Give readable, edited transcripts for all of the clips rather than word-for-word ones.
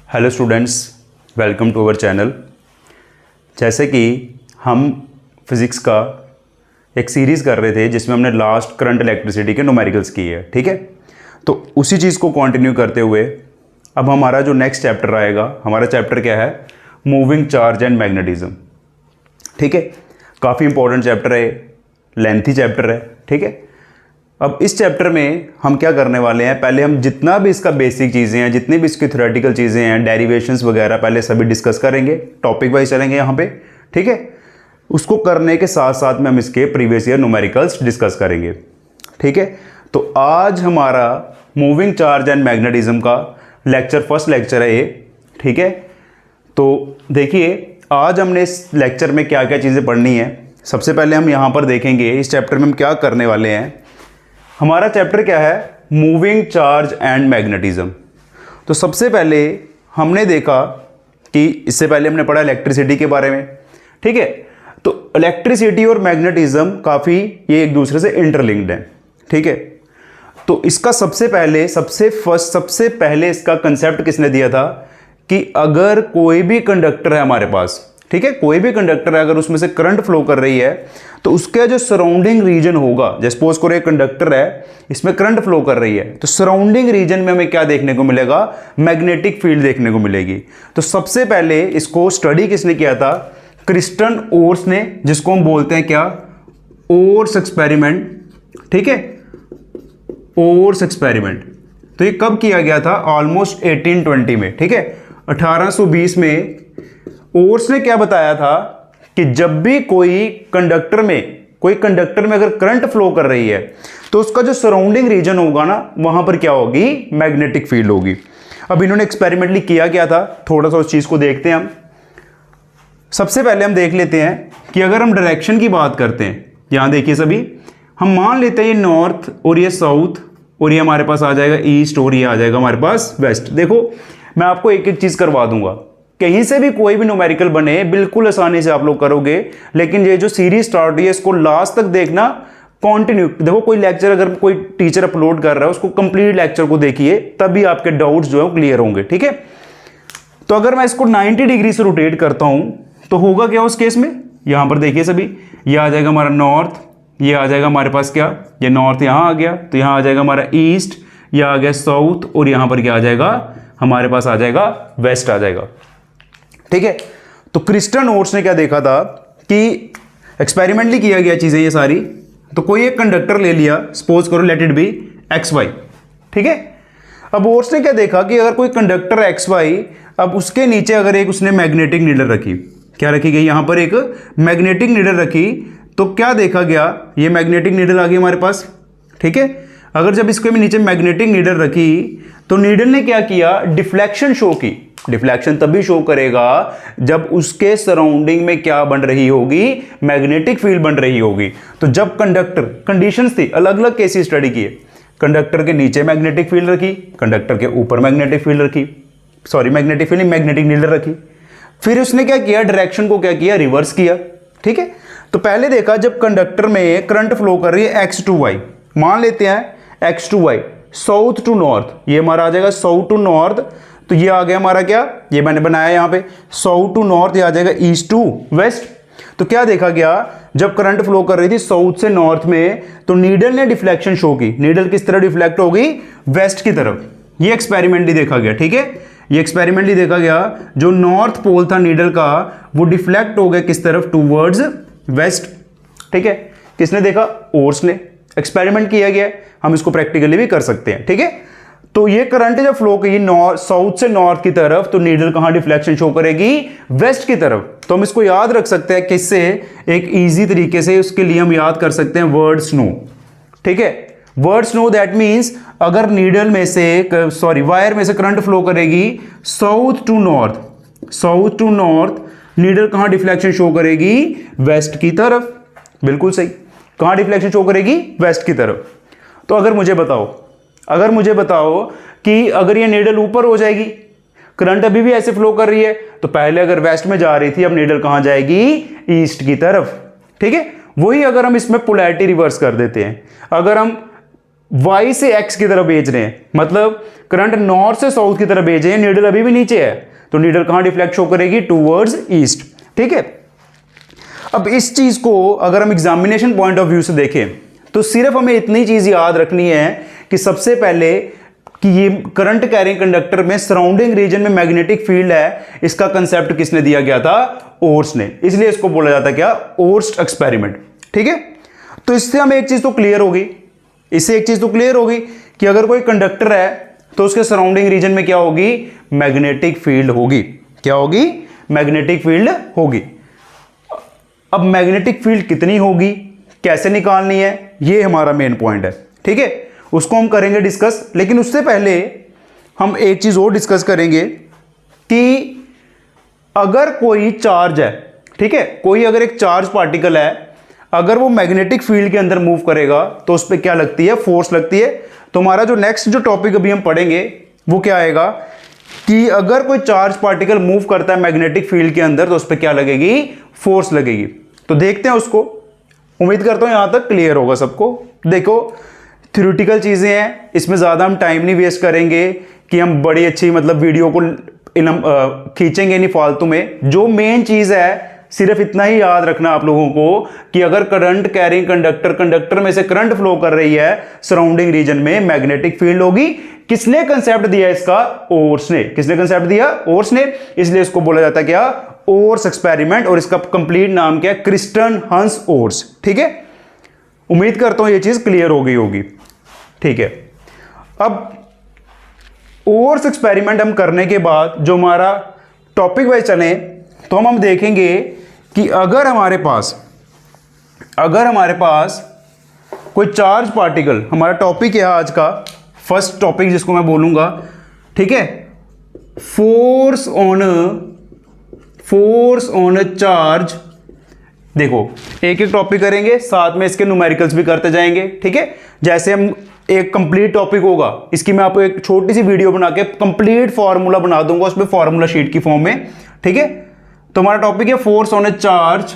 Hello students, welcome to our channel. जैसे कि हम फिज़िक्स का एक सीरीज़ कर रहे थे जिसमें हमने लास्ट करंट इलेक्ट्रिसिटी के न्यूमेरिकल्स की है, ठीक है। तो उसी चीज़ को कंटिन्यू करते हुए अब हमारा जो नेक्स्ट चैप्टर आएगा, हमारा चैप्टर क्या है? मूविंग चार्ज एंड मैग्नेटिज्म, ठीक है। काफ़ी इंपॉर्टेंट चैप्टर है, लेंथी चैप्टर है, ठीक है। अब इस चैप्टर में हम क्या करने वाले हैं, पहले हम जितना भी इसका बेसिक चीज़ें हैं, जितनी भी इसकी थ्योरेटिकल चीज़ें हैं, डेरिवेशंस वगैरह पहले सभी डिस्कस करेंगे, टॉपिक वाइज चलेंगे यहाँ पे, ठीक है। उसको करने के साथ साथ में हम इसके प्रीवियस ईयर न्यूमेरिकल्स डिस्कस करेंगे, ठीक है। तो आज हमारा मूविंग चार्ज एंड मैग्नेटिज्म का फर्स्ट लेक्चर है ये, ठीक है। तो देखिए आज हमने इस लेक्चर में क्या क्या चीज़ें पढ़नी है। सबसे पहले हम यहाँ पर देखेंगे इस चैप्टर में हम क्या करने वाले हैं। हमारा चैप्टर क्या है? Moving charge and magnetism. तो सबसे पहले हमने देखा कि इससे पहले हमने पढ़ा इलेक्ट्रिसिटी के बारे में, ठीक है। तो इलेक्ट्रिसिटी और मैग्नेटिज्म काफ़ी ये एक दूसरे से इंटरलिंक्ड है, ठीक है। तो इसका सबसे पहले इसका कंसेप्ट किसने दिया था कि अगर कोई भी कंडक्टर है हमारे पास, ठीक है, कोई भी कंडक्टर है, अगर उसमें से करंट फ्लो कर रही है तो उसका जो सराउंडिंग रीजन होगा, जैसे सपोज करो एक कंडक्टर है, इसमें करंट फ्लो कर रही है, तो सराउंडिंग रीजन में हमें क्या देखने को मिलेगा? मैग्नेटिक फील्ड देखने को मिलेगी। तो सबसे पहले इसको स्टडी किसने किया था? क्रिस्टन ओर्स ने, जिसको हम बोलते हैं क्या? ओर्स एक्सपेरिमेंट, ठीक है, ओर्स एक्सपेरिमेंट। तो ये कब किया गया था? ऑलमोस्ट 1820 में, ठीक है, 1820 में। ओर्स ने क्या बताया था कि जब भी कोई कंडक्टर में अगर करंट फ्लो कर रही है तो उसका जो सराउंडिंग रीजन होगा ना, वहां पर क्या होगी? मैग्नेटिक फील्ड होगी। अब इन्होंने एक्सपेरिमेंटली किया क्या था, थोड़ा सा उस चीज को देखते हैं हम। सबसे पहले हम देख लेते हैं कि अगर हम डायरेक्शन की बात करते हैं, यहां देखिए सभी, हम मान लेते हैं ये नॉर्थ और ये साउथ और ये हमारे पास आ जाएगा ईस्ट और ये आ जाएगा हमारे पास वेस्ट। देखो मैं आपको एक एक चीज करवा दूंगा, कहीं से भी कोई भी न्यूमेरिकल बने बिल्कुल आसानी से आप लोग करोगे, लेकिन ये जो सीरीज स्टार्ट हुई है इसको लास्ट तक देखना, कंटिन्यू। देखो कोई लेक्चर अगर कोई टीचर अपलोड कर रहा है उसको कंप्लीट लेक्चर को देखिए, तभी आपके डाउट्स जो है क्लियर होंगे, ठीक है। तो अगर मैं इसको 90 डिग्री से रोटेट करता हूं तो होगा क्या उस केस में? यहां पर देखिए सभी, यह आ जाएगा हमारा नॉर्थ, ये आ जाएगा हमारे पास क्या? ये नॉर्थ यहां आ गया, तो यहां आ जाएगा हमारा ईस्ट, यह आ गया साउथ, और यहां पर क्या आ जाएगा? हमारे पास आ जाएगा वेस्ट आ जाएगा, ठीक है। तो क्रिस्टन ओर्स ने क्या देखा था कि एक्सपेरिमेंटली किया गया चीजें ये सारी। तो कोई एक कंडक्टर ले लिया, सपोज करो लेट इट बी XY, ठीक है। अब ओर्स ने क्या देखा कि अगर कोई कंडक्टर XY, अब उसके नीचे अगर एक उसने मैग्नेटिक नीडल रखी, क्या रखी गई? यहां पर एक मैग्नेटिक नीडल रखी, तो क्या देखा गया? ये मैग्नेटिक नीडल आ गई हमारे पास, ठीक है। अगर जब इसके नीचे मैग्नेटिक नीडल रखी तो नीडल ने क्या किया? डिफ्लेक्शन शो की। डिफ्लेक्शन तभी शो करेगा जब उसके सराउंडिंग में क्या बन रही होगी? मैग्नेटिक फील्ड बन रही होगी। तो जब कंडक्टर, कंडीशंस थी, अलग अलग केसेस स्टडी किए, कंडक्टर के नीचे मैग्नेटिक फील्ड रखी, कंडक्टर के ऊपर मैग्नेटिक फील्ड रखी, मैग्नेटिक फील्ड मैग्नेटिक नीडल रखी। फिर उसने क्या किया? डायरेक्शन को क्या किया? रिवर्स किया, ठीक है। तो पहले देखा जब कंडक्टर में करंट फ्लो कर रही है X to Y, मान लेते हैं X to Y, south to north, ये हमारा आ जाएगा साउथ टू नॉर्थ, तो ये आ गया हमारा क्या? ये मैंने बनाया यहां पे साउथ टू नॉर्थ, ये आ जाएगा ईस्ट टू वेस्ट। तो क्या देखा गया? जब करंट फ्लो कर रही थी साउथ से नॉर्थ में, तो नीडल ने डिफ्लेक्शन शो की। नीडल किस तरह डिफ्लेक्ट होगी? वेस्ट की तरफ। ये एक्सपेरिमेंटली देखा गया, ठीक है। ये एक्सपेरिमेंटली देखा गया, जो नॉर्थ पोल था नीडल का वो डिफ्लेक्ट हो गया किस तरफ? टूवर्ड्स वेस्ट, ठीक है। किसने देखा? ओर्स ने। एक्सपेरिमेंट किया गया, हम इसको प्रैक्टिकली भी कर सकते हैं, ठीक है। तो ये करंट जब फ्लो की साउथ से नॉर्थ की तरफ, तो नीडल कहां डिफ्लेक्शन शो करेगी? वेस्ट की तरफ। तो हम इसको याद रख सकते हैं किससे? एक इजी तरीके से उसके लिए हम याद कर सकते हैं वर्ड स्नो, ठीक है। वर्ड स्नो दैट मींस अगर नीडल में से वायर में से करंट फ्लो करेगी साउथ टू नॉर्थ, नीडल कहां डिफ्लेक्शन शो करेगी? वेस्ट की तरफ। बिल्कुल सही, कहां डिफ्लेक्शन शो करेगी? वेस्ट की तरफ। तो अगर मुझे बताओ कि अगर ये नीडल ऊपर हो जाएगी, करंट अभी भी ऐसे फ्लो कर रही है, तो पहले अगर वेस्ट में जा रही थी, अब नीडल कहां जाएगी? ईस्ट की तरफ, ठीक है। वही अगर हम इसमें पोलैरिटी रिवर्स कर देते हैं, अगर हम वाई से एक्स की तरफ भेज रहे हैं, मतलब करंट नॉर्थ से साउथ की तरफ भेज रहे हैं, नीडल अभी भी नीचे है, तो नीडल कहां डिफ्लेक्ट शो करेगी, टूवर्ड्स ईस्ट। ठीक है, अब इस चीज को अगर हम एग्जामिनेशन पॉइंट ऑफ व्यू से देखें तो सिर्फ हमें इतनी चीज याद रखनी है कि सबसे पहले कि ये करंट कैरिंग कंडक्टर में सराउंडिंग रीजन में मैग्नेटिक फील्ड है, इसका कंसेप्ट किसने दिया गया था, ओर्स ने, इसलिए इसको बोला जाता है क्या, ओर्स एक्सपेरिमेंट। ठीक है, तो इससे हमें एक चीज तो क्लियर होगी, इससे एक चीज तो क्लियर होगी कि अगर कोई कंडक्टर है तो उसके सराउंडिंग रीजन में क्या होगी, मैग्नेटिक फील्ड होगी। क्या होगी, मैग्नेटिक फील्ड होगी। अब मैग्नेटिक फील्ड कितनी होगी, कैसे निकालनी है, ये हमारा मेन पॉइंट है। ठीक है, उसको हम करेंगे डिस्कस, लेकिन उससे पहले हम एक चीज और डिस्कस करेंगे कि अगर कोई चार्ज है, ठीक है, कोई अगर एक चार्ज पार्टिकल है, अगर वो मैग्नेटिक फील्ड के अंदर मूव करेगा तो उस पर क्या लगती है, फोर्स लगती है। तो हमारा जो नेक्स्ट जो टॉपिक अभी हम पढ़ेंगे वो क्या आएगा कि अगर कोई चार्ज पार्टिकल मूव करता है मैग्नेटिक फील्ड के अंदर तो उस पर क्या लगेगी, फोर्स लगेगी। तो देखते हैं उसको, उम्मीद करता हूं यहां तक क्लियर होगा सबको। देखो थ्योरेटिकल चीजें हैं, इसमें ज्यादा हम टाइम नहीं वेस्ट करेंगे कि हम बड़ी अच्छी मतलब वीडियो को खींचेंगे नहीं फालतू में। जो मेन चीज है सिर्फ इतना ही याद रखना आप लोगों को कि अगर करंट कैरिंग कंडक्टर में से करंट फ्लो कर रही है, सराउंडिंग रीजन में मैग्नेटिक फील्ड होगी। किसने कंसेप्ट दिया इसका, ओर्स ने। किसने कंसेप्ट दिया, ओर्स ने, इसलिए इसको बोला जाता है क्या, ओर्स एक्सपेरिमेंट, और इसका कंप्लीट नाम क्या है, क्रिस्टन हंस ओर्स। ठीक है, उम्मीद करता हूं ये चीज क्लियर हो गई होगी। ठीक है, अब ओर्स एक्सपेरिमेंट हम करने के बाद जो हमारा टॉपिक वाइज चले तो हम देखेंगे कि अगर हमारे पास कोई चार्ज पार्टिकल, हमारा टॉपिक है आज का फर्स्ट टॉपिक जिसको मैं बोलूंगा, ठीक है, फोर्स ऑन अ चार्ज। देखो एक एक टॉपिक करेंगे, साथ में इसके न्यूमेरिकल्स भी करते जाएंगे। ठीक है, जैसे हम एक कंप्लीट टॉपिक होगा, इसकी मैं आपको एक छोटी सी वीडियो बना के कंप्लीट फार्मूला बना दूंगा उसमें फार्मूला शीट की फॉर्म में। ठीक है, तो हमारा टॉपिक है force on a charge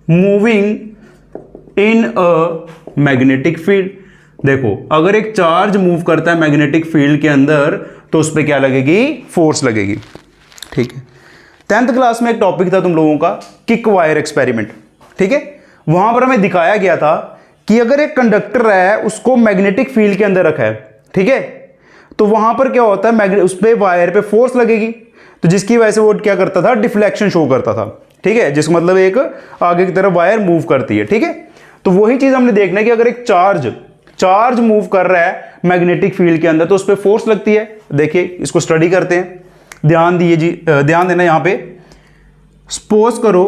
moving in a magnetic field. देखो अगर एक चार्ज मूव करता है मैग्नेटिक फील्ड के अंदर तो उस पर क्या लगेगी, फोर्स लगेगी। ठीक है, 10th क्लास में एक टॉपिक था तुम लोगों का, किक वायर एक्सपेरिमेंट। ठीक है, वहां पर हमें दिखाया गया था कि अगर एक कंडक्टर है उसको मैग्नेटिक फील्ड के अंदर रखा है, ठीक है, तो वहां पर क्या होता है, उस पे वायर पे फोर्स लगेगी, तो जिसकी वजह से वो क्या करता था, डिफ्लेक्शन शो करता था। ठीक है, जिसका मतलब एक आगे की तरफ वायर मूव करती है। ठीक है, तो वही चीज हमने देखना है कि अगर एक चार्ज मूव कर रहा है मैग्नेटिक फील्ड के अंदर तो उस पर फोर्स लगती है। देखिए इसको स्टडी करते हैं, ध्यान देना। यहां पे सपोज करो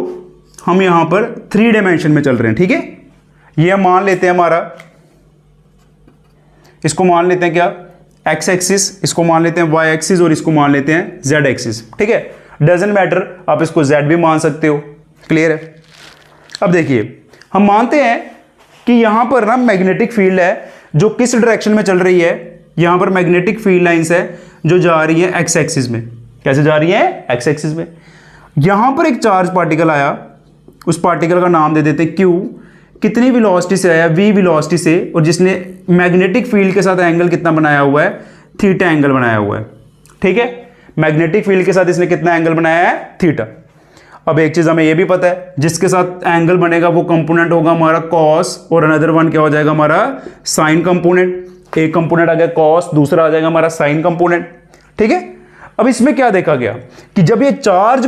हम यहां पर 3 डायमेंशन में चल रहे हैं। ठीक है, ये हम मान लेते हैं हमारा, इसको मान लेते हैं क्या, एक्स एक्सिस, इसको मान लेते हैं वाई एक्सिस, और इसको मान लेते हैं जेड एक्सिस। ठीक है, डजंट मैटर, आप इसको जेड भी मान सकते हो। क्लियर है। अब देखिए हम मानते हैं कि यहां पर ना मैग्नेटिक फील्ड है जो किस डायरेक्शन में चल रही है, यहां पर मैग्नेटिक फील्ड लाइंस है जो जा रही है एक्स एक्सिस में। कैसे जा रही है, एक्स एक्सिस में। यहां पर एक चार्ज पार्टिकल आया, उस पार्टिकल का नाम दे देते हैं क्यू। कितनी वेलोसिटी से आया, v वेलोसिटी से, और जिसने मैग्नेटिक फील्ड के साथ एंगल कितना बनाया हुआ है, थीटा एंगल बनाया हुआ है। ठीक है, मैग्नेटिक फील्ड के साथ इसने कितना एंगल बनाया है, थीटा। अब एक चीज हमें यह भी पता है, जिसके साथ एंगल बनेगा वो कंपोनेंट होगा हमारा कॉस, और अनदर वन क्या हो जाएगा हमारा साइन कंपोनेंट। एक कंपोनेंट आ गया कॉस, दूसरा आ जाएगा हमारा साइन कंपोनेंट। ठीक है, अब इसमें क्या देखा गया कि जब ये चार्ज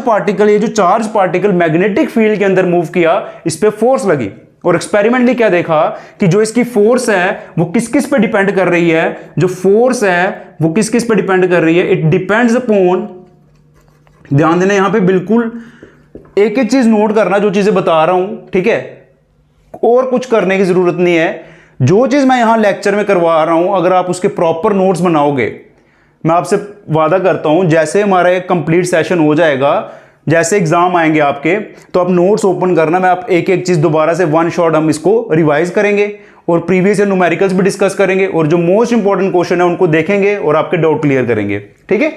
पार्टिकल मैग्नेटिक फील्ड के अंदर मूव किया, इस पे फोर्स लगी, और एक्सपेरिमेंटली क्या देखा कि जो इसकी फोर्स है वो किस किस पे डिपेंड कर रही है, जो फोर्स है वो किस किस पे डिपेंड कर रही है, इट डिपेंड्स अपॉन, ध्यान देना यहां पे बिल्कुल एक एक चीज नोट करना जो चीजें बता रहा हूं। ठीक है, और कुछ करने की जरूरत नहीं है, जो चीज मैं यहां लेक्चर में करवा रहा हूं अगर आप उसके प्रॉपर नोट्स बनाओगे, मैं आपसे वादा करता हूं जैसे हमारा एक कंप्लीट सेशन हो जाएगा, जैसे एग्जाम आएंगे आपके, तो आप नोट्स ओपन करना, मैं आप एक एक चीज दोबारा से वन शॉट हम इसको रिवाइज करेंगे, और प्रीवियस ईयर न्यूमेरिकल्स भी डिस्कस करेंगे, और जो मोस्ट इंपॉर्टेंट क्वेश्चन है उनको देखेंगे और आपके डाउट क्लियर करेंगे। ठीक है,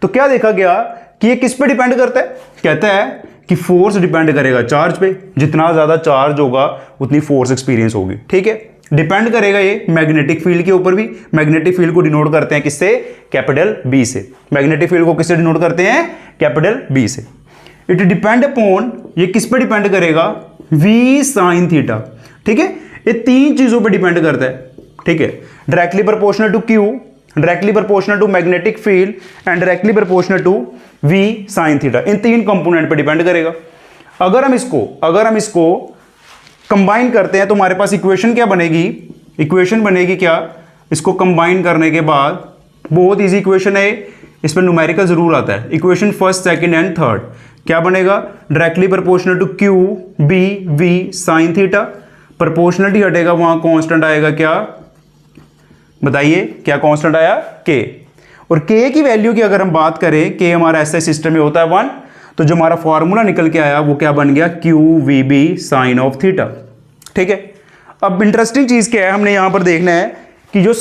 तो क्या देखा गया कि ये किस पे डिपेंड करता है, कहता है कि फोर्स डिपेंड करेगा चार्ज पे, जितना ज्यादा चार्ज होगा उतनी फोर्स एक्सपीरियंस होगी। ठीक है, डिपेंड करेगा ये मैग्नेटिक फील्ड के ऊपर भी। मैग्नेटिक फील्ड को डिनोट करते हैं किससे? कैपिटल बी से। मैग्नेटिक फील्ड को किससे डिनोट करते हैं? कैपिटल बी से। इट डिपेंड अपॉन, ये किस पे डिपेंड करेगा? V sine theta. ठीक है, ये तीन चीजों पे डिपेंड करता है। ठीक है, directly proportional to Q, directly proportional to magnetic field and directly proportional to V sine theta. इन तीन कंपोनेंट पे डिपेंड करेगा। अगर हम इसको कंबाइन करते हैं तो हमारे पास इक्वेशन क्या बनेगी? इक्वेशन बनेगी क्या? इसको कंबाइन करने के बाद बहुत इजी इक्वेशन है, इस पर न्यूमेरिकल जरूर आता है। Equation first, second and third क्या बनेगा? Directly proportional to Q B V sine theta. Proportionality हटेगा, वहां कांस्टेंट आएगा क्या? बताइए क्या कांस्टेंट आया? के। और के की वैल्यू की अगर हम बात करें, के हमारा ऐसे सिस्टम में होता है 1, तो जो हमारा फॉर्मूला निकल के आया वो क्या बन गया? Q V B sine of theta. ठीक है, अब इंटरेस्टिंग चीज क्या है, हमने यहां पर देखना है कि जो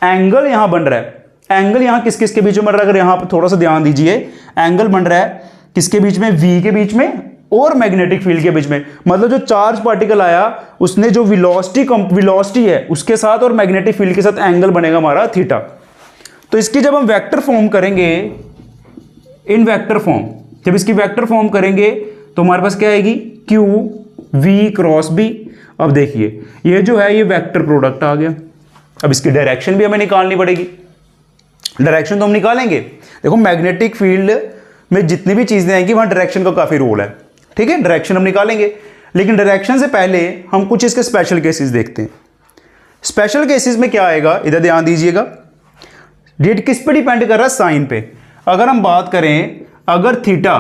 एंगल यहां बन रहा है, एंगल यहां किस किस के बीच में बन रहा है? अगर यहां पर थोड़ा सा ध्यान दीजिए, एंगल बन रहा है किसके बीच में? वी के बीच में और मैग्नेटिक फील्ड के बीच में। मतलब जो चार्ज पार्टिकल आया उसने जो वेलोसिटी है उसके साथ और मैग्नेटिक फील्ड के साथ एंगल बनेगा हमारा थीटा। तो इसकी जब हम वेक्टर फॉर्म करेंगे, इन वेक्टर फॉर्म, जब इसकी वेक्टर फॉर्म करेंगे तो हमारे पास क्या आएगी? Q V cross B. अब देखिए ये जो है ये वेक्टर प्रोडक्ट आ गया। अब इसकी डायरेक्शन भी हमें निकालनी पड़ेगी। डायरेक्शन तो हम निकालेंगे। देखो मैग्नेटिक फील्ड में जितनी भी चीजें आएंगी वहां डायरेक्शन का काफी रोल है। ठीक है, डायरेक्शन हम निकालेंगे, लेकिन डायरेक्शन से पहले हम कुछ इसके स्पेशल केसेस देखते हैं। स्पेशल केसेस में क्या आएगा, इधर ध्यान दीजिएगा। डेट किस पे डिपेंड कर रहा है? साइन पे। अगर हम बात करें, अगर थीटा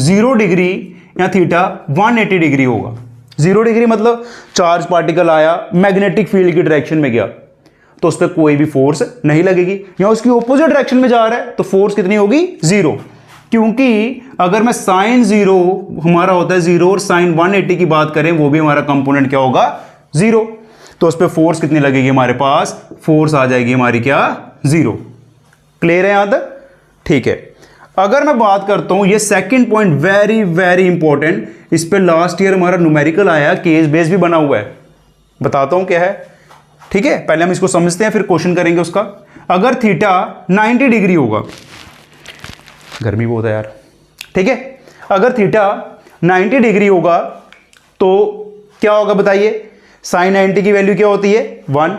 0 डिग्री या थीटा 180 डिग्री होगा, 0 डिग्री मतलब चार्ज पार्टिकल आया मैग्नेटिक फील्ड की डायरेक्शन में गया तो उस पर कोई भी फोर्स नहीं लगेगी, या उसकी ऑपोजिट डायरेक्शन में जा रहा है तो फोर्स कितनी होगी? 0। क्योंकि अगर मैं साइन 0 हमारा होता है 0 और साइन 180 की बात करें वो भी हमारा कंपोनेंट क्या होगा? 0। तो उस पर फोर्स कितनी लगेगी? हमारे पास फोर्स आ जाएगी हमारी क्या? 0। क्लियर है यहां तक? ठीक है, अगर मैं बात करता हूं, ये second point very very important, इस पे लास्ट ईयर हमारा न्यूमेरिकल आया, केस बेस भी बना हुआ है, बताता हूं क्या है। ठीक है, पहले हम इसको समझते हैं फिर क्वेश्चन करेंगे उसका। अगर थीटा 90 डिग्री होगा, गर्मी बहुत है यार। ठीक है, अगर थीटा 90 डिग्री होगा तो क्या होगा बताइए? साइन 90 की वैल्यू क्या होती है? 1।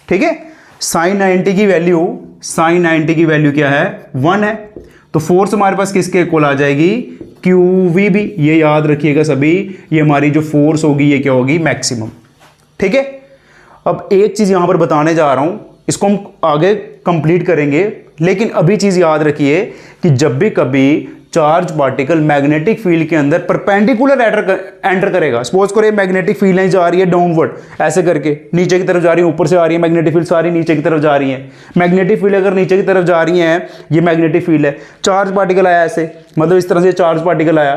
ठीक है, साइन 90 की वैल्यू क्या है? 1 है। तो फोर्स हमारे पास किसके इक्वल आ जाएगी? Q V B. ये याद रखिएगा सभी, ये हमारी जो फोर्स होगी ये क्या होगी? मैक्सिमम। ठीक है, अब एक चीज यहां पर बताने जा रहा हूं, इसको हम आगे कंप्लीट करेंगे, लेकिन अभी चीज याद रखिए कि जब भी कभी चार्ज पार्टिकल मैग्नेटिक फील्ड के अंदर परपेंडिकुलर एंटर करेगा, सपोज करो मैग्नेटिक फील्ड लाइन जा रही है डाउनवर्ड ऐसे करके, नीचे की तरफ जा रही है, ऊपर से आ रही है, मैग्नेटिक फील्ड सारी नीचे की तरफ जा रही है। मैग्नेटिक फील्ड अगर नीचे की तरफ जा रही है, ये मैग्नेटिक फील्ड है, चार्ज पार्टिकल आया ऐसे, मतलब इस तरह से चार्ज पार्टिकल आया,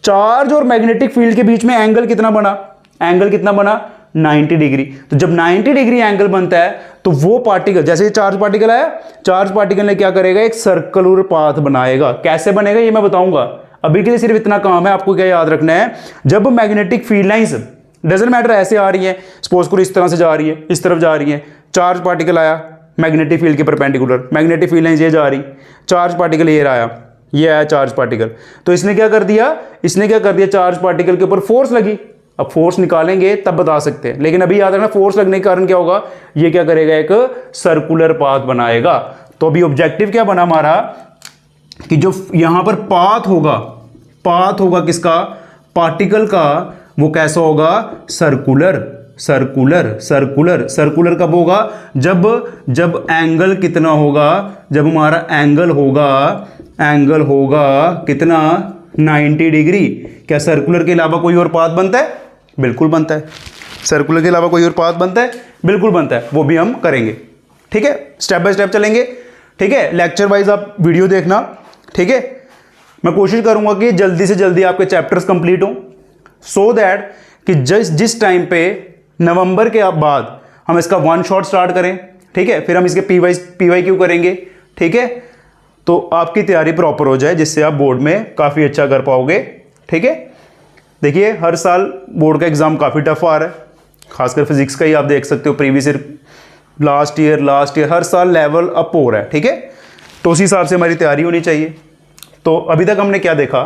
चार्ज और मैग्नेटिक फील्ड के बीच में एंगल कितना बना? एंगल कितना बना? 90 डिग्री। तो जब 90 डिग्री एंगल बनता है तो वो पार्टिकल, जैसे चार्ज पार्टिकल आया, चार्ज पार्टिकल ने क्या करेगा? एक सर्कुलर पाथ बनाएगा। कैसे बनेगा ये मैं बताऊंगा, अभी के लिए सिर्फ इतना काम है, आपको क्या याद रखना है, जब magnetic field lines doesn't matter ऐसे आ रही है, सपोज करो इस तरह से जा रही है, इस तरफ जा रही है, चार्ज पार्टिकल आया मैग्नेटिक फील्ड के परपेंडिकुलर, मैग्नेटिक फील्ड लाइंस ये जा रही, चार्ज पार्टिकल ये आया, ये आया चार्ज पार्टिकल, तो इसने क्या कर दिया? चार्ज पार्टिकल के ऊपर फोर्स लगी। अब फोर्स निकालेंगे तब बता सकते हैं, लेकिन अभी याद रखना फोर्स लगने के कारण क्या होगा? ये क्या करेगा? एक सर्कुलर पाथ बनाएगा। तो अभी ऑब्जेक्टिव क्या बना हमारा कि जो यहां पर पाथ होगा किसका? पार्टिकल का, वो कैसा होगा? सर्कुलर। सर्कुलर कब होगा? जब एंगल कितना होगा? जब हमारा एंगल होगा कितना? 90 डिग्री। क्या सर्कुलर के अलावा कोई और पाथ बनता है? बिल्कुल बनता है। सर्कुलर के अलावा कोई और पाथ बनता है? बिल्कुल बनता है, वो भी हम करेंगे। ठीक है, स्टेप बाय स्टेप चलेंगे। ठीक है, लेक्चर वाइज आप वीडियो देखना। ठीक है, मैं कोशिश करूंगा कि जल्दी से जल्दी आपके चैप्टर्स कंप्लीट हों, सो दैट कि जिस टाइम पे नवंबर के बाद हम इसका 1 शॉट स्टार्ट करें। ठीक है, फिर हम इसके PYQ करेंगे। ठीक है, तो आपकी तैयारी प्रॉपर हो जाए, जिससे आप बोर्ड में काफ़ी अच्छा कर पाओगे। ठीक है, देखिए हर साल बोर्ड का एग्ज़ाम काफ़ी टफ आ रहा है, खासकर फिजिक्स का ही आप देख सकते हो, प्रीवियस ईयर, लास्ट ईयर हर साल लेवल अप हो रहा है, ठीक है। तो उसी हिसाब से हमारी तैयारी होनी चाहिए। तो अभी तक हमने क्या देखा,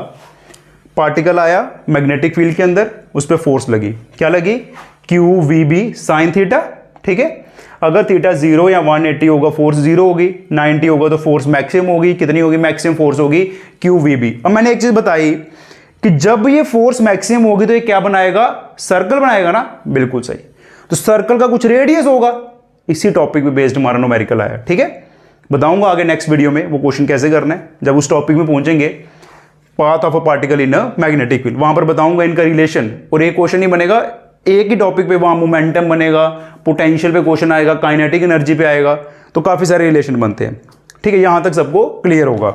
पार्टिकल आया मैग्नेटिक फील्ड के अंदर, उस पर फोर्स लगी, क्या लगी, Q V B sine theta, ठीक है। अगर थीटा 0 या 180 होगा फोर्स 0 होगी, 90 होगा तो फोर्स मैक्सिमम होगी, कितनी होगी, मैक्सिमम फोर्स होगी क्यू वी बी। अब मैंने एक चीज बताई कि जब ये फोर्स मैक्सिमम होगी तो ये क्या बनाएगा, सर्कल बनाएगा ना, बिल्कुल सही। तो सर्कल का कुछ रेडियस होगा, इसी टॉपिक पे बेस्ड हमारा न्यूमेरिकल आया, ठीक है। बताऊंगा आगे नेक्स्ट वीडियो में वो क्वेश्चन कैसे करना है, जब उस टॉपिक में पहुंचेंगे, path of a particle in a magnetic field, वहां पर बताऊंगा इनका रिलेशन। और एक क्वेश्चन ही बनेगा एक ही टॉपिक पे, वहां मोमेंटम बनेगा, पोटेंशियल पे क्वेश्चन आएगा, काइनेटिक एनर्जी पे आएगा, तो काफी सारे रिलेशन बनते हैं, ठीक है। यहां तक सबको क्लियर होगा,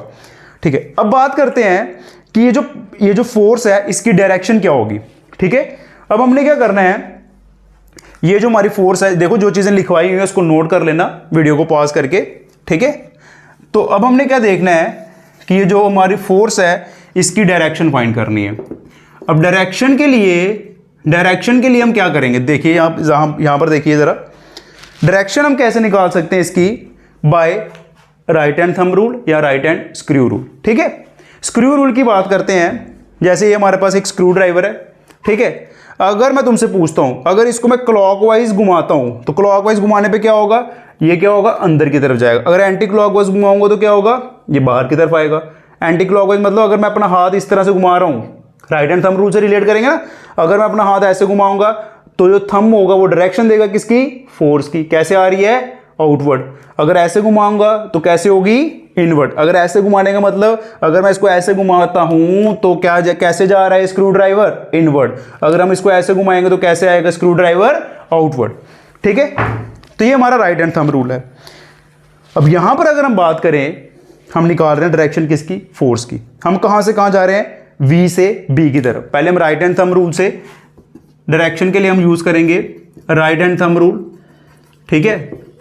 ठीक है। अब बात करते हैं कि ये जो फोर्स है इसकी डायरेक्शन क्या होगी, ठीक है। अब हमने क्या करना है, ये जो हमारी फोर्स है, देखो जो चीजें लिखवाई हुई है उसको नोट कर लेना वीडियो को पॉज करके, ठीक है। तो अब हमने क्या देखना है कि ये जो हमारी फोर्स है इसकी डायरेक्शन फाइंड करनी है। अब डायरेक्शन के लिए हम क्या करेंगे, देखिए यहां पर देखिए जरा, डायरेक्शन हम कैसे निकाल सकते हैं इसकी, by right hand thumb rule या राइट हैंड स्क्रू रूल, ठीक है। स्क्रू रूल की बात करते हैं, जैसे ये हमारे पास एक स्क्रू ड्राइवर है, ठीक है। अगर मैं तुमसे पूछता हूं, अगर इसको मैं क्लॉकवाइज घुमाता हूं तो क्लॉकवाइज घुमाने पे क्या होगा, ये क्या होगा, अंदर की तरफ जाएगा। अगर एंटी क्लॉकवाइज घुमाऊंगा तो क्या होगा, ये बाहर की तरफ आएगा। एंटी क्लॉकवाइज मतलब अगर मैं अपना हाथ इस तरह से घुमा रहा हूं, राइट हैंड थंब रूल से रिलेट करेंगे ना, अगर मैं अपना हाथ ऐसे घुमाऊंगा तो जो थंब होगा वो डायरेक्शन देगा किसकी, फोर्स की, कैसे आ रही है, आउटवर्ड। अगर ऐसे घुमाऊंगा तो कैसे होगी, इनवर्ड। अगर ऐसे घुमाने का मतलब, अगर मैं इसको ऐसे घुमाता हूं तो कैसे जा रहा है स्क्रू ड्राइवर, इनवर्ड। अगर हम इसको ऐसे घुमाएंगे तो कैसे आएगा स्क्रू ड्राइवर, आउटवर्ड, ठीक है। तो ये हमारा राइट हैंड थंब रूल है। अब यहां पर अगर हम बात करें, हम निकाल रहे हैं डायरेक्शन किसकी, फोर्स की। हम कहां से कहां जा रहे हैं, V से B की तरफ। पहले हम राइट हैंड थंब रूल से डायरेक्शन के लिए हम यूज करेंगे राइट हैंड थंब रूल, ठीक है।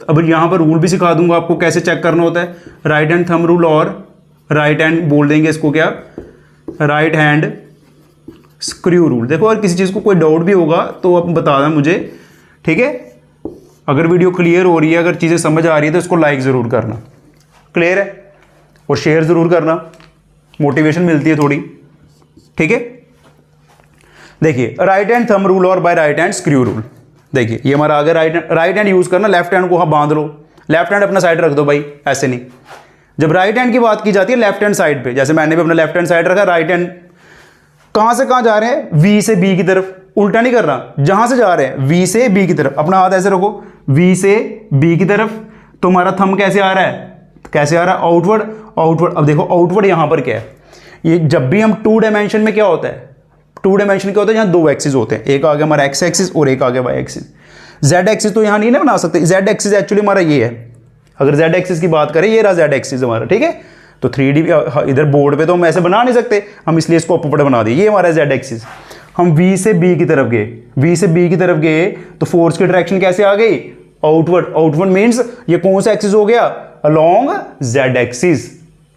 अब यहां पर रूल भी सिखा दूंगा आपको कैसे चेक करना होता है, राइट हैंड थंब रूल और राइट हैंड बोल देंगे इसको क्या, राइट हैंड स्क्रू रूल। देखो अगर किसी चीज को कोई डाउट भी होगा तो आप बता दें मुझे, ठीक है। अगर वीडियो क्लियर हो रही है, अगर चीजें समझ आ रही है तो इसको लाइक जरूर करना, क्लियर है, और शेयर जरूर करना, मोटिवेशन मिलती है थोड़ी, ठीक है। देखिए राइट हैंड थंब रूल और by right hand screw rule. देखिए ये हमारा आगे राइट हैंड यूज करना, लेफ्ट हैंड को हाँ बांध लो, लेफ्ट हैंड अपना साइड रख दो भाई, ऐसे नहीं। जब राइट हैंड की बात की जाती है लेफ्ट हैंड साइड पे, जैसे मैंने भी अपना लेफ्ट हैंड साइड रखा, राइट हैंड कहां से कहां जा रहे हैं, V से B की तरफ, उल्टा नहीं कर रहा, जहां से जा रहे हैं V से B की तरफ, अपना हाथ ऐसे रखो, V से B की तरफ। तो हमारा थंब कैसे आ रहा है, कैसे आ रहा है, आउटवर्ड, आउटवर्ड। अब देखो आउटवर्ड यहां पर क्या है, ये जब भी हम 2 डायमेंशन में क्या होता है, 2 डायमेंशन क्या होता है, यहाँ 2 एक्सिस होते हैं, एक आ गया हमारा एक्स एक्सिस और एक आ गया वाई एक्सिस। जेड एक्सिस तो यहाँ नहीं ना बना सकते, जेड एक्सिस एक्चुअली हमारा ये है। अगर जेड एक्सिस की बात करें, ये रहा जेड एक्सिस हमारा, ठीक है। तो 3D इधर बोर्ड पे तो हम ऐसे बना नहीं सकते, हम इसलिए इसको ऊपर बना दिए, ये हमारा जेड एक्सिस। हम V से B की तरफ गए, V से B की तरफ गए तो फोर्स की डायरेक्शन कैसे आ गई, आउटवर्ड। आउटवर्ड मीन्स ये कौन सा एक्सिस हो गया, अलोंग जेड एक्सिस।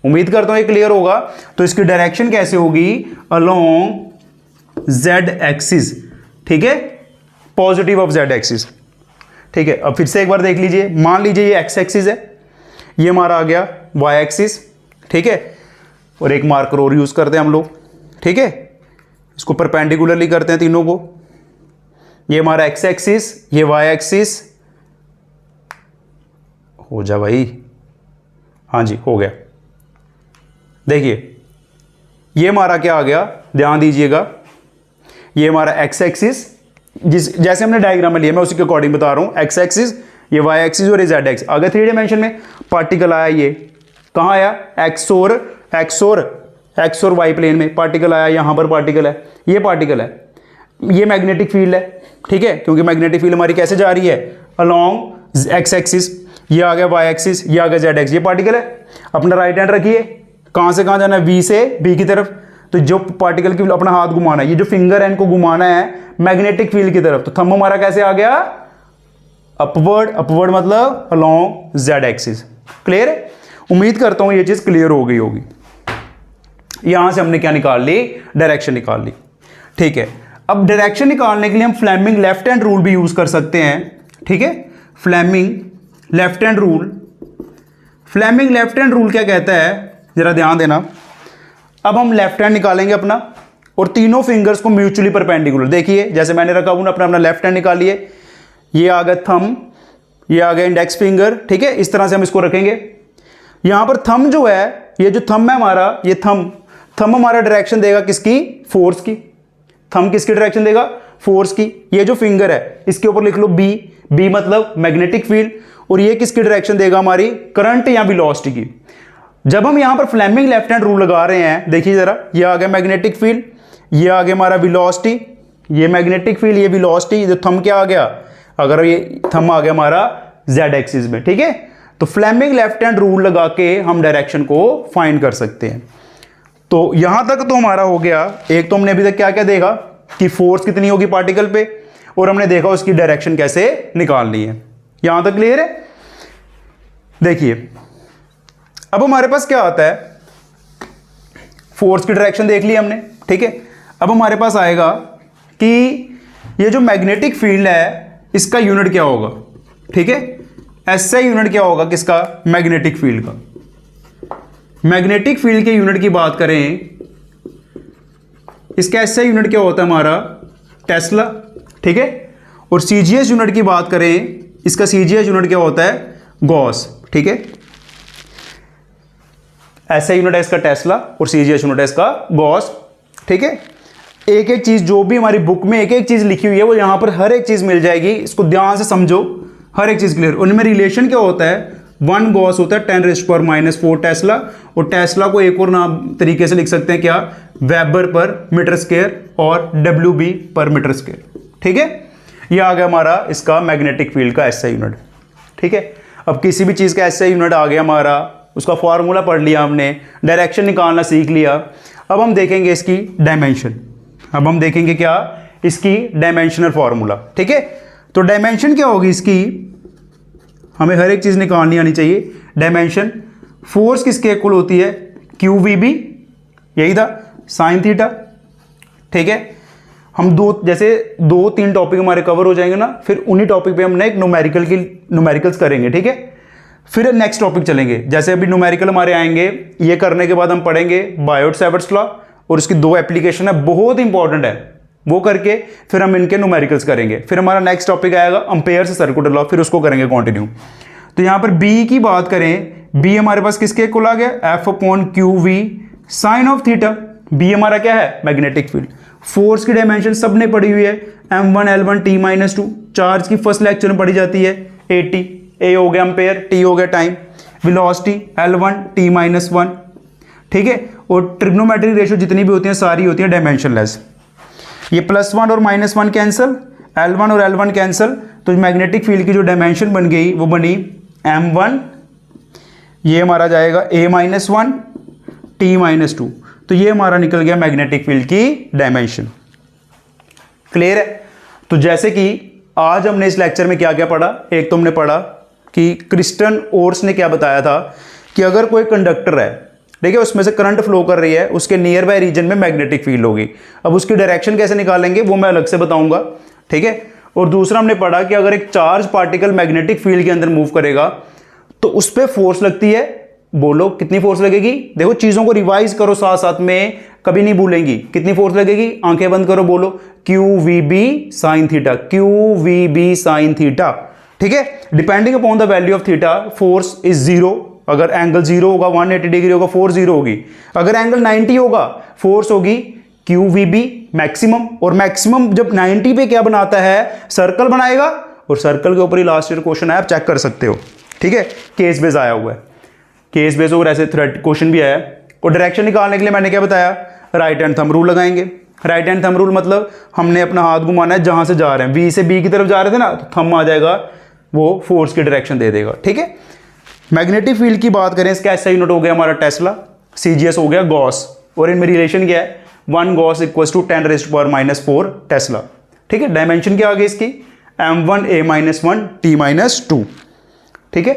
उम्मीद करता हूं ये क्लियर होगा। तो इसकी डायरेक्शन कैसे होगी, अलोंग जेड एक्सिस, ठीक है, पॉजिटिव ऑफ जेड एक्सिस, ठीक है। अब फिर से एक बार देख लीजिए, मान लीजिए ये एक्स एक्सिस है, ये हमारा आ गया वाई एक्सिस, ठीक है। और एक मार्कर और यूज करते हैं हम लोग, ठीक है, इसको परपेंडिकुलरली करते हैं तीनों को। ये हमारा एक्स एक्सिस, ये वाई एक्सिस, हो जा भाई, हाँ जी हो गया। देखिए ये हमारा क्या आ गया, ध्यान दीजिएगा, ये हमारा एक्स एक्सिस, जैसे हमने डायग्राम में लिया मैं उसी के अकॉर्डिंग बता रहा हूं, एक्स एक्सिस, ये वाई एक्सिस और ये जेड एक्सिस। अगर 3 डायमेंशन में पार्टिकल आया, ये कहां आया, एक्स और वाई प्लेन में पार्टिकल आया, यहां पर पार्टिकल है, ये पार्टिकल है, ये मैग्नेटिक फील्ड है, ठीक है, क्योंकि मैग्नेटिक फील्ड हमारी कैसे जा रही है, अलोंग एक्स एक्सिस। ये आ गया वाई एक्सिस, ये आ गया जेड एक्सिस, ये पार्टिकल है। अपना राइट हैंड रखिए, कहां से कहां जाना है, V से B की तरफ। तो जो पार्टिकल की अपना हाथ घुमाना है, ये जो फिंगर है इनको घुमाना है मैग्नेटिक फील्ड की तरफ। तो थंब हमारा कैसे आ गया, अपवर्ड, अपवर्ड मतलब अलोंग जेड एक्सिस। क्लियर है, उम्मीद करता हूं ये चीज क्लियर हो गई होगी। यहां से हमने क्या निकाल ली, डायरेक्शन निकाल ली, ठीक है। अब डायरेक्शन निकालने के लिए हम फ्लेमिंग लेफ्ट हैंड रूल भी यूज़ कर सकते हैं, ठीक है। Fleming left hand rule, Fleming left hand rule क्या कहता है, ज़रा ध्यान देना। अब हम लेफ्ट हैंड निकालेंगे अपना और तीनों फिंगर्स को म्यूचुअली परपेंडिकुलर, देखिए जैसे मैंने रखा हूँ अपना लेफ्ट हैंड निकालिए, ये आ गया थंब, ये आ गया इंडेक्स फिंगर, ठीक है। इस तरह से हम इसको रखेंगे। यहाँ पर थंब जो है, ये जो थंब है हमारा, ये थंब हमारा डायरेक्शन देगा किसकी, फोर्स की। थंब किसकी डायरेक्शन देगा, फोर्स की। ये जो फिंगर है इसके ऊपर लिख लो बी, बी मतलब मैग्नेटिक फील्ड, और ये किसकी डायरेक्शन देगा, हमारी करंट या वेलोसिटी की। जब हम यहाँ पर फ्लेमिंग लेफ्ट हैंड रूल लगा रहे हैं, देखिए जरा, ये आ गया मैग्नेटिक फील्ड, ये आ गया हमारा वेलोसिटी, ये मैग्नेटिक फील्ड, ये वेलोसिटी, जो थंब क्या आ गया, अगर ये थंब आ गया हमारा जेड एक्सिस में, ठीक है। तो फ्लेमिंग लेफ्ट हैंड रूल लगा के हम डायरेक्शन को फाइंड कर सकते हैं। तो यहां तक तो हमारा हो गया। एक तो हमने अभी तक क्या क्या देखा कि फोर्स कितनी होगी पार्टिकल पे, और हमने देखा उसकी डायरेक्शन कैसे निकालनी है। यहां तक क्लियर है। देखिए अब हमारे पास क्या आता है, फोर्स की डायरेक्शन देख ली हमने, ठीक है। अब हमारे पास आएगा कि ये जो मैग्नेटिक फील्ड है इसका यूनिट क्या होगा, ठीक है। ऐसा यूनिट क्या होगा किसका, मैग्नेटिक फील्ड का। मैग्नेटिक फील्ड के यूनिट की बात करें, इसका ऐसा यूनिट क्या होता है हमारा, टेस्ला, ठीक है। और सीजीएस यूनिट की बात करें, इसका सीजीएस यूनिट क्या होता है, गॉस, ठीक है। ऐसा यूनिट है इसका टेस्ला और सीजीएस यूनिट है इसका गॉस, ठीक है। एक एक चीज जो भी हमारी बुक में एक एक चीज लिखी हुई है वो यहां पर हर एक चीज मिल जाएगी, इसको ध्यान से समझो, हर एक चीज क्लियर। उनमें रिलेशन क्या होता है, 1 गॉस होता है 10⁻⁻⁴ टेस्ला, और टेस्ला को एक और नाम तरीके से लिख सकते हैं क्या, वेबर पर मीटर स्क्वायर और WB पर मीटर स्क्वायर, ठीक है। ये आ गया हमारा इसका मैग्नेटिक फील्ड का एसआई यूनिट, ठीक है। अब किसी भी चीज का एसआई यूनिट आ गया हमारा, उसका फॉर्मूला पढ़ लिया हमने, डायरेक्शन निकालना सीख लिया। अब हम देखेंगे इसकी डायमेंशन, अब हम देखेंगे क्या, इसकी डायमेंशनल फॉर्मूला, ठीक है। तो डायमेंशन क्या होगी इसकी, हमें हर एक चीज निकालनी आनी चाहिए। डायमेंशन, फोर्स किसके इक्वल होती है, QVB, यही था, साइन थीटा, ठीक है। हम जैसे 2-3 टॉपिक हमारे कवर हो जाएंगे ना, फिर उन्हीं टॉपिक पे हमने एक न्यूमेरिकल्स करेंगे, ठीक है। फिर नेक्स्ट टॉपिक चलेंगे, जैसे अभी न्यूमेरिकल हमारे आएंगे, ये करने के बाद हम पढ़ेंगे बायोट-सैवर्ट्स लॉ, और उसकी 2 एप्लीकेशन है, बहुत इंपॉर्टेंट है, वो करके फिर हम इनके न्यूमेरिकल्स करेंगे। फिर हमारा नेक्स्ट टॉपिक आएगा एम्पेयर से सर्कुलर लॉ, फिर उसको करेंगे कंटिन्यू। तो यहां पर बी की बात करें, बी हमारे पास किसके इक्वल आ गया, F/QV sign of theta. B हमारा क्या है, मैग्नेटिक फील्ड। फोर्स की डायमेंशन सबने पढ़ी हुई है, M1 L1 T-2, चार्ज की फर्स्ट लेक्चर में पढ़ी जाती है, AT, A हो गया एम्पेयर, T हो गया टाइम, वेलोसिटी L1 T-1, ठीक है। और ट्रिग्नोमेट्रिक रेशियो जितनी भी होती हैं सारी होती हैं डायमेंशनलेस। ये +1 और -1 कैंसिल, L1 और L1 कैंसिल, तो मैग्नेटिक फील्ड की जो डायमेंशन बन गई वो बनी M1, ये हमारा जाएगा A-1 T-2, तो ये हमारा निकल गया मैग्नेटिक फील्ड की डायमेंशन। क्लियर है। तो जैसे कि आज हमने इस लेक्चर में क्या क्या पढ़ा, एक तो हमने पढ़ा कि क्रिस्टन ओर्स ने क्या बताया था कि अगर कोई कंडक्टर है, देखिए उसमें से करंट फ्लो कर रही है, उसके नियर बाय रीजन में मैग्नेटिक फील्ड होगी। अब उसकी डायरेक्शन कैसे निकालेंगे वो मैं अलग से बताऊंगा, ठीक है। और दूसरा हमने पढ़ा कि अगर एक चार्ज पार्टिकल मैग्नेटिक फील्ड के अंदर मूव करेगा तो उस पर फोर्स लगती है, बोलो कितनी फोर्स लगेगी। देखो चीजों को रिवाइज करो साथ साथ में, कभी नहीं भूलेंगी। कितनी फोर्स लगेगी, आंखें बंद करो, बोलो QVB sine theta, QVB sign theta, ठीक है। Depending upon the value of theta force is 0। अगर एंगल 0 होगा, 180 डिग्री होगा, फोर्स 0 होगी। अगर एंगल 90 होगा, फोर्स होगी QVB मैक्सिमम, और मैक्सिमम जब 90 पे क्या बनाता है, सर्कल बनाएगा, और सर्कल के ऊपर ही लास्ट ईयर क्वेश्चन है, आप चेक कर सकते हो, ठीक है। केस बेस आया हुआ है, केस बेस और ऐसे थ्रेड क्वेश्चन भी आया है। और डायरेक्शन निकालने के लिए मैंने क्या बताया, राइट हैंड थंब रूल लगाएंगे। राइट हैंड थंब रूल मतलब हमने अपना हाथ घुमाना है जहां से जा रहे हैं, B से B की तरफ जा रहे थे ना, तो थंब आ जाएगा, वो फोर्स की डायरेक्शन दे देगा, ठीक है। मैग्नेटिक फील्ड की बात करें, इसका ऐसा यूनिट हो गया हमारा टेस्ला, CGS हो गया गॉस, और इनमें रिलेशन क्या है, 1 गॉस इक्वल टू 10⁻⁴ टेस्ला, ठीक है। डायमेंशन क्या आ गई इसकी, M1 A-1 T-2, ठीक है।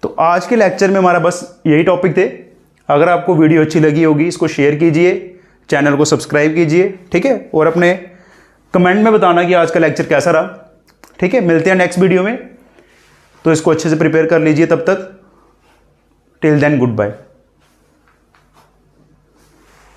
तो आज के लेक्चर में हमारा बस यही टॉपिक थे। अगर आपको वीडियो अच्छी लगी होगी, इसको शेयर कीजिए, चैनल को सब्सक्राइब कीजिए, ठीक है। और अपने कमेंट में बताना कि आज का लेक्चर कैसा रहा। ठीक है, मिलते हैं नेक्स्ट वीडियो में, तो इसको अच्छे से प्रिपेयर कर लीजिए। तब तक टिल देन गुड बाय।